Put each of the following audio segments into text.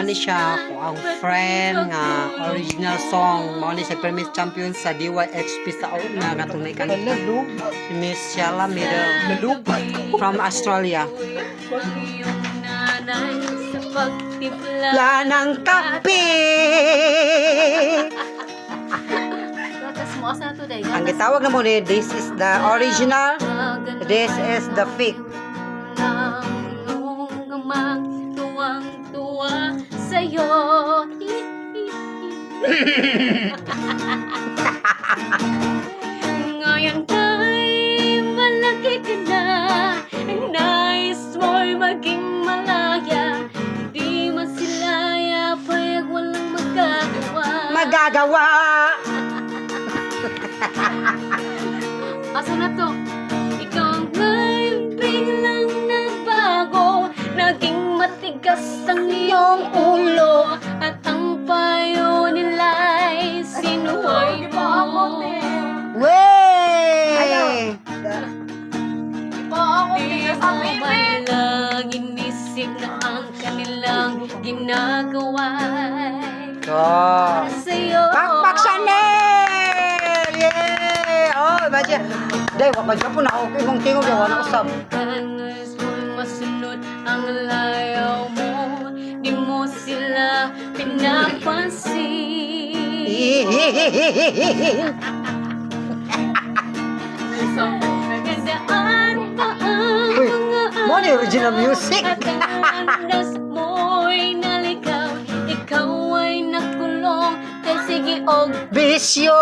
ni siya ang friend nga original song mao ni sa Premier Champion sa DYHP sa una nga tunay kan si Miss Shala Middle from Australia. La ng kape. Ang gitawag na mo ni this is the original, this is the fake. Tuwang-tuwa sa'yo. Ngayon kay malaki ka na, nais mo'y maging malaya. Di masilaya pag walang magagawa. Magagawa. Asa na to? Ikaw nga'y biglang nagbago, naging matigas ang iyong ulo, at ang payo nila'y sinuway mo. Wey! Di mo man lang inisip na ang kanilang ginagawa Oh. sa'yo. Pakpak Chanel! Yeah! Oh, imagine. Day, wapad ka po na. Okay, mong tingog yaw. Ano usap? Nais mo'y masunod ang layaw mo, di mo sila pinapansin. So, nagdaan pa ang Uy, mga mo ni original music. at ang andas mo'y naligaw. Ikaw ay nakulong, kay sige og Bisyo!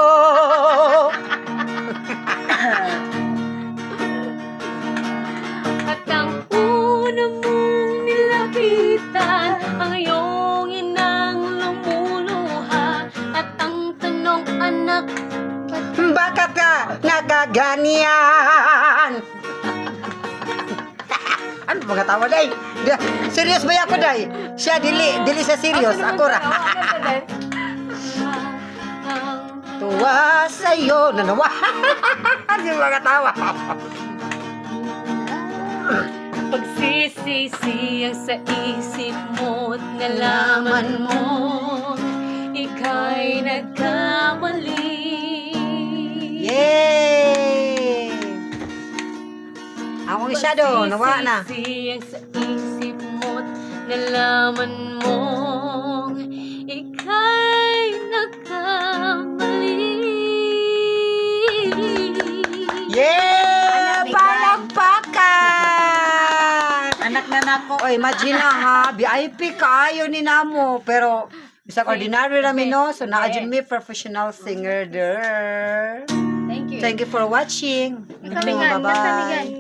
at ang una mong nilapitan, ang iyong inang lumuluha, at ang tanong anak, Bakit ka nagaganyan? Ano mga tawa, Day? Serious ba ako, Day? Siya, dili sa serious. Ako ra. Tuwa sa'yo. Nanawa. Hindi mga tawa. pagsisisi ang sa isip mo't nalaman mo, ika'y nagkamali. Yay! Ang isa do, nawa na. Pagsisisi ang sa isip mo't nalaman mo, ika'y nagkamali. Yeah! Palakpakan! Anak na nako. O, imagine na ha, VIP kaayo ni namo, pero bisag ordinary rami no, so na-adjun me professional singer there. Thank you. Thank you for watching. Bye-bye. Bye-bye.